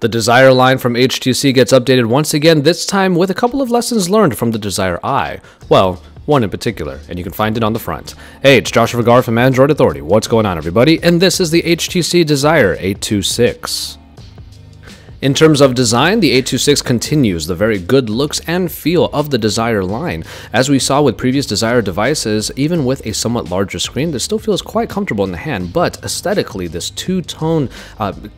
The Desire line from HTC gets updated once again, this time with a couple of lessons learned from the Desire Eye. Well, one in particular, and you can find it on the front. Hey, it's Joshua Vergara from Android Authority. What's going on, everybody? And this is the HTC Desire 826. In terms of design, the 826 continues the very good looks and feel of the Desire line. As we saw with previous Desire devices, even with a somewhat larger screen, this still feels quite comfortable in the hand, but aesthetically, this two-tone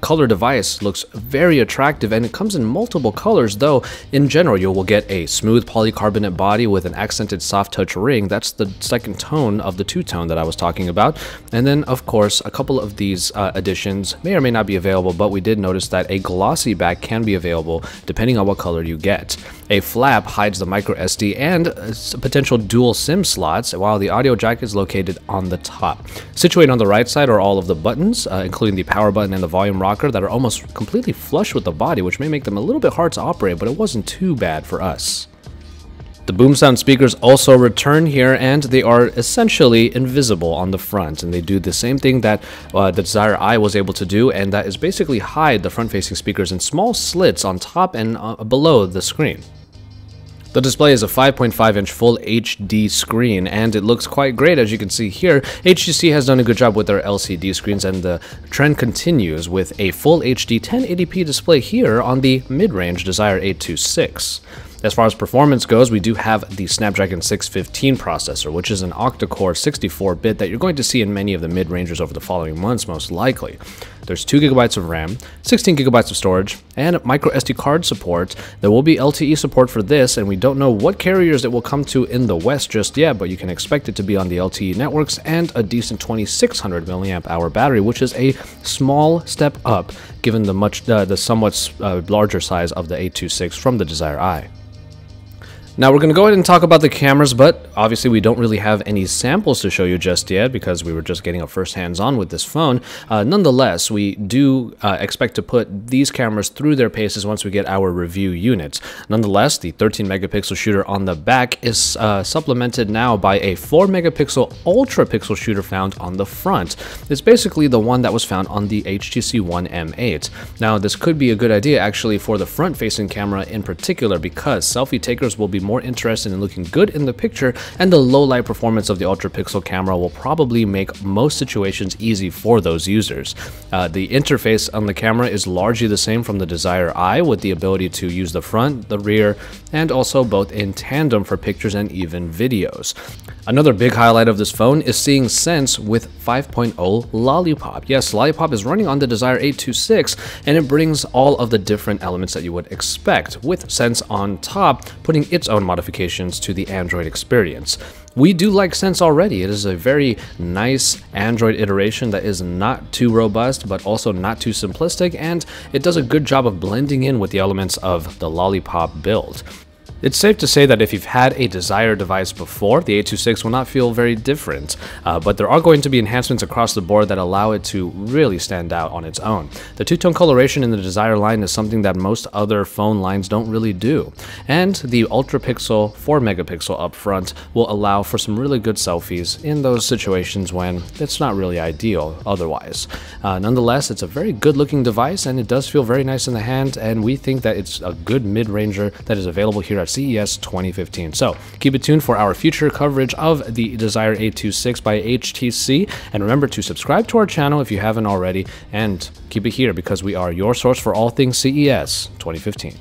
color device looks very attractive, and it comes in multiple colors, though in general, you will get a smooth polycarbonate body with an accented soft touch ring. That's the second tone of the two-tone that I was talking about. And then, of course, a couple of these additions may or may not be available, but we did notice that a glossy back can be available depending on what color you get. A flap hides the micro SD and potential dual SIM slots, while the audio jack is located on the top. Situated on the right side are all of the buttons, including the power button and the volume rocker, that are almost completely flush with the body, which may make them a little bit hard to operate, but it wasn't too bad for us. The boom sound speakers also return here, and they are essentially invisible on the front, and they do the same thing that the Desire Eye was able to do, and that is basically hide the front-facing speakers in small slits on top and below the screen. The display is a 5.5-inch Full HD screen, and it looks quite great. As you can see here, HTC has done a good job with their LCD screens, and the trend continues with a Full HD 1080p display here on the mid-range Desire 826. As far as performance goes, we do have the Snapdragon 615 processor, which is an octa-core 64-bit that you're going to see in many of the mid-rangers over the following months, most likely. There's 2 GB of RAM, 16 GB of storage, and micro SD card support. There will be LTE support for this, and we don't know what carriers it will come to in the West just yet, but you can expect it to be on the LTE networks, and a decent 2600 mAh battery, which is a small step up given the somewhat larger size of the 826 from the Desire Eye. Now we're going to go ahead and talk about the cameras, but obviously we don't really have any samples to show you just yet because we were just getting a first hands-on with this phone. Nonetheless, we do expect to put these cameras through their paces once we get our review units. Nonetheless, the 13 megapixel shooter on the back is supplemented now by a 4 megapixel Ultrapixel shooter found on the front. It's basically the one that was found on the HTC One M8. Now this could be a good idea actually for the front-facing camera in particular, because selfie takers will be more interested in looking good in the picture, and the low light performance of the Ultrapixel camera will probably make most situations easy for those users. The interface on the camera is largely the same from the Desire Eye, with the ability to use the front, the rear, and also both in tandem for pictures and even videos. Another big highlight of this phone is seeing Sense with 5.0 Lollipop. Yes, Lollipop is running on the Desire 826, and it brings all of the different elements that you would expect, with Sense on top putting its own modifications to the Android experience. We do like Sense already. It is a very nice Android iteration that is not too robust, but also not too simplistic, and it does a good job of blending in with the elements of the Lollipop build. It's safe to say that if you've had a Desire device before, the 826 will not feel very different, but there are going to be enhancements across the board that allow it to really stand out on its own. The two-tone coloration in the Desire line is something that most other phone lines don't really do, and the Ultrapixel 4 megapixel up front will allow for some really good selfies in those situations when it's not really ideal otherwise. Nonetheless, it's a very good-looking device, and it does feel very nice in the hand, and we think that it's a good mid-ranger that is available here at CES 2015. So keep it tuned for our future coverage of the Desire 826 by HTC, and remember to subscribe to our channel if you haven't already, and keep it here because we are your source for all things CES 2015.